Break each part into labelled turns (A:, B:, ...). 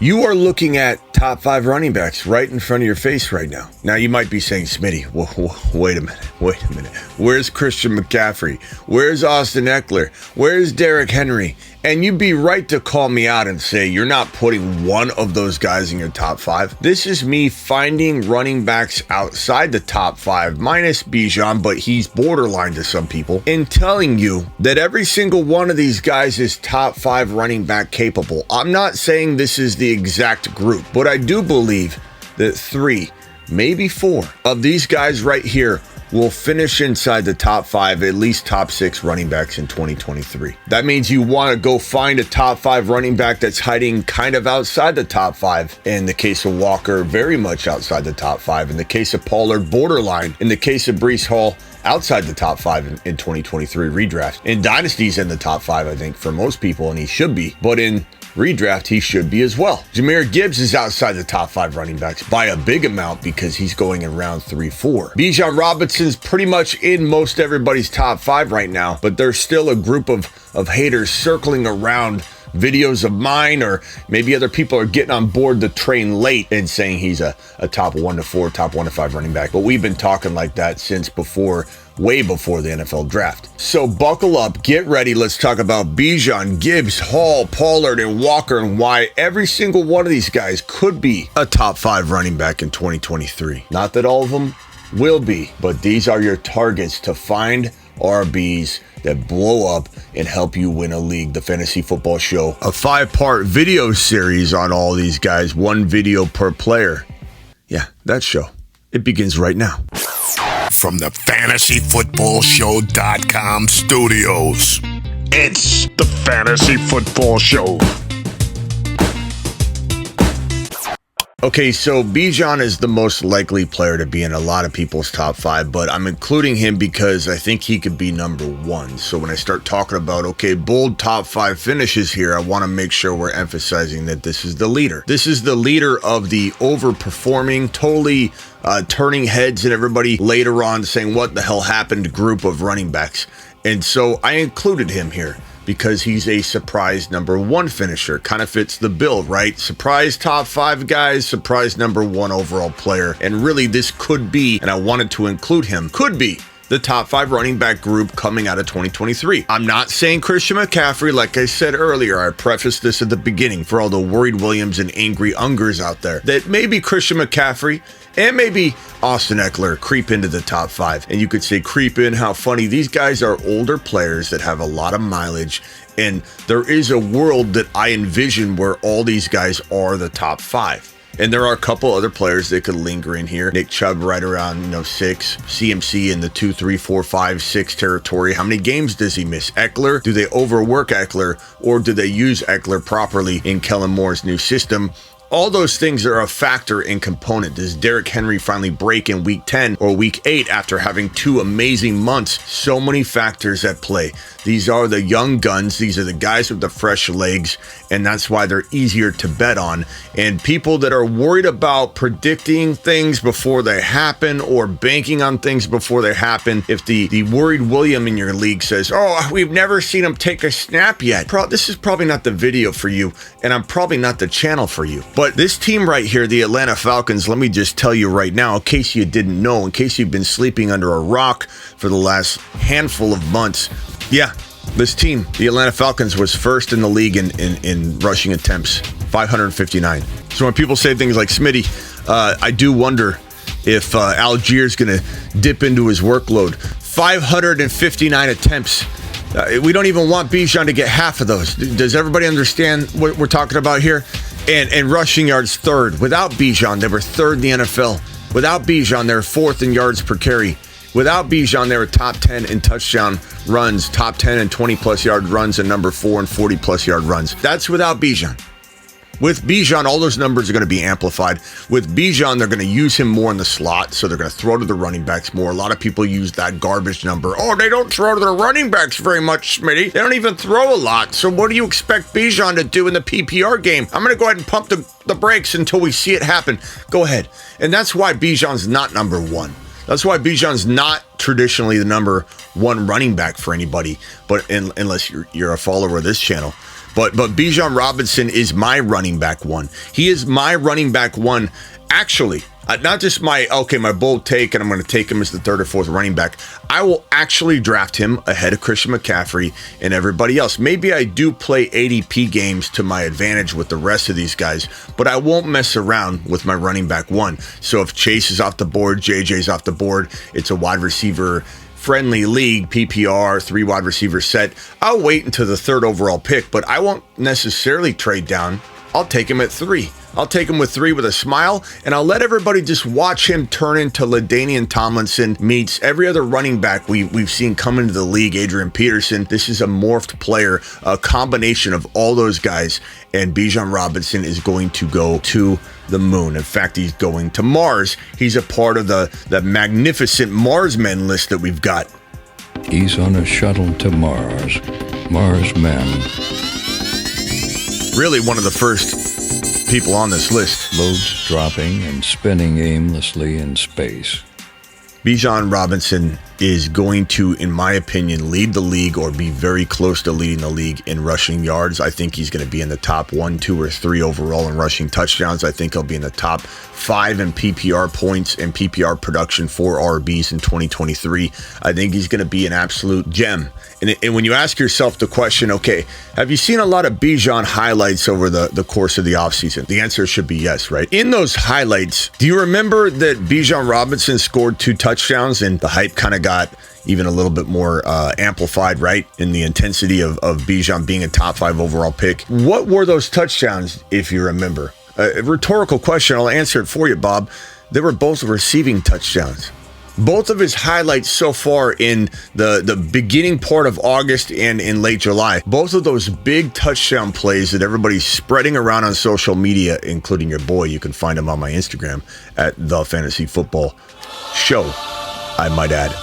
A: You are looking at top 5 running backs right in front of your face right now. Now, you might be saying, Smitty, wait a minute. Where's Christian McCaffrey? Where's Austin Eckler? Where's Derrick Henry? And you'd be right to call me out and say you're not putting one of those guys in your top 5. This is me finding running backs outside the top 5, minus Bijan, but he's borderline to some people, and telling you that every single one of these guys is top 5 running back capable. I'm not saying this is the exact group, but I do believe that 3, maybe 4 of these guys right here will finish inside the top 5, at least top 6 running backs in 2023. That means you want to go find a top 5 running back that's hiding kind of outside the top 5. In the case of Walker, very much outside the top 5. In the case of Pollard, borderline. In the case of Breece Hall, outside the top 5 in 2023 redraft. In Dynasty's in the top 5, I think, for most people, and he should be. But in redraft, he should be as well. Jahmyr Gibbs is outside the top 5 running backs by a big amount because he's going in round 3-4. Bijan Robinson's pretty much in most everybody's top 5 right now, but there's still a group of haters circling around videos of mine, or maybe other people are getting on board the train late and saying he's a top 1 to 4, top 1 to 5 running back. But we've been talking like that since way before the NFL draft. So buckle up, get ready. Let's talk about Bijan, Gibbs, Hall, Pollard, and Walker, and why every single one of these guys could be a top 5 running back in 2023. Not that all of them will be, but these are your targets to find RBs that blow up and help you win a league. The Fantasy Football Show, a 5-part video series on all these guys, 1 video per player. Yeah, that show. It begins right now.
B: From the FantasyFootballShow.com studios, it's the Fantasy Football Show.
A: Okay, so Bijan is the most likely player to be in a lot of people's top 5, but I'm including him because I think he could be number 1. So when I start talking about, okay, bold top 5 finishes here, I want to make sure we're emphasizing that this is the leader. This is the leader of the overperforming, totally turning heads and everybody later on saying what the hell happened group of running backs. And so I included him here because he's a surprise number 1 finisher. Kind of fits the bill, right? Surprise top 5 guys, surprise number 1 overall player. And really this could be, and I wanted to include him, could be the top 5 running back group coming out of 2023. I'm not saying Christian McCaffrey, like I said earlier. I prefaced this at the beginning for all the worried Williams and angry Ungers out there, that maybe Christian McCaffrey and maybe Austin Eckler creep into the top 5. And you could say creep in, how funny. These guys are older players that have a lot of mileage, and there is a world that I envision where all these guys are the top 5. And there are a couple other players that could linger in here. Nick Chubb right around 6, CMC in the 2, 3, 4, 5, 6 territory. How many games does he miss? Eckler, do they overwork Eckler, or do they use Eckler properly in Kellen Moore's new system? All those things are a factor and component. Does Derrick Henry finally break in week 10 or week 8 after having 2 amazing months? So many factors at play. These are the young guns. These are the guys with the fresh legs, and that's why they're easier to bet on. And people that are worried about predicting things before they happen or banking on things before they happen, if the worried William in your league says, oh, we've never seen him take a snap yet, this is probably not the video for you, and I'm probably not the channel for you. But this team right here, the Atlanta Falcons, let me just tell you right now, in case you didn't know, in case you've been sleeping under a rock for the last handful of months, yeah, this team, the Atlanta Falcons, was first in the league in rushing attempts, 559. So when people say things like Smitty, I do wonder if Algiers going to dip into his workload. 559 attempts. We don't even want Bijan to get half of those. Does everybody understand what we're talking about here? And rushing yards 3rd. Without Bijan, they were 3rd in the NFL. Without Bijan, they were 4th in yards per carry. Without Bijan, they were top 10 in touchdown runs, top 10 in 20-plus yard runs, and number 4 in 40-plus yard runs. That's without Bijan. With Bijan, all those numbers are going to be amplified. With Bijan, they're going to use him more in the slot, so they're going to throw to the running backs more. A lot of people use that garbage number. Oh, they don't throw to the running backs very much, Smitty. They don't even throw a lot. So what do you expect Bijan to do in the PPR game? I'm going to go ahead and pump the brakes until we see it happen. Go ahead. And that's why Bijan's not number 1. That's why Bijan's not traditionally the number 1 running back for anybody, but unless you're a follower of this channel. But Bijan Robinson is my running back one. He is my running back one, actually. Not just my bold take, and I'm going to take him as the third or fourth running back. I will actually draft him ahead of Christian McCaffrey and everybody else. Maybe I do play ADP games to my advantage with the rest of these guys, but I won't mess around with my running back one. So if Chase is off the board, JJ's off the board, it's a wide receiver friendly league, PPR, 3 wide receiver set, I'll wait until the third overall pick, but I won't necessarily trade down. I'll take him at 3. I'll take him with 3 with a smile, and I'll let everybody just watch him turn into LaDainian Tomlinson meets every other running back we've seen come into the league, Adrian Peterson. This is a morphed player, a combination of all those guys, and Bijan Robinson is going to go to the moon. In fact, he's going to Mars. He's a part of the magnificent Marsmen list that we've got.
C: He's on a shuttle to Mars. Mars men.
A: Really one of the first people on this list.
C: Loads dropping and spinning aimlessly in space.
A: Bijan Robinson is going to, in my opinion, lead the league or be very close to leading the league in rushing yards. I think he's going to be in the top 1, 2, or 3 overall in rushing touchdowns. I think he'll be in the top 5 in PPR points and PPR production for RBs in 2023. I think he's going to be an absolute gem. And when you ask yourself the question, okay, have you seen a lot of Bijan highlights over the course of the offseason? The answer should be yes, right? In those highlights, do you remember that Bijan Robinson scored 2 touchdowns and the hype kind of got even a little bit more amplified, right? In the intensity of Bijan being a top 5 overall pick. What were those touchdowns, if you remember? A rhetorical question. I'll answer it for you, Bob. They were both receiving touchdowns. Both of his highlights so far in the beginning part of August and in late July, both of those big touchdown plays that everybody's spreading around on social media, including your boy. You can find him on my Instagram at The Fantasy Football Show, I might add.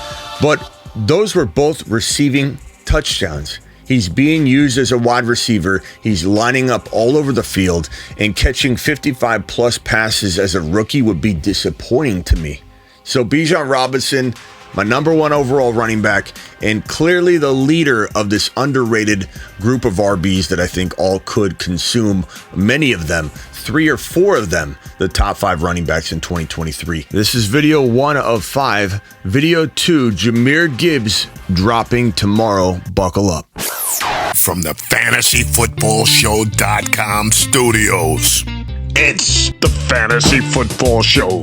A: But those were both receiving touchdowns. He's being used as a wide receiver. He's lining up all over the field, and catching 55 plus passes as a rookie would be disappointing to me. So Bijan Robinson, my number 1 overall running back, and clearly the leader of this underrated group of RBs that I think all could consume, many of them, 3 or 4 of them, the top 5 running backs in 2023. This is video 1 of 5. Video 2, Jahmyr Gibbs dropping tomorrow. Buckle up.
B: From the FantasyFootballShow.com studios, it's the Fantasy Football Show.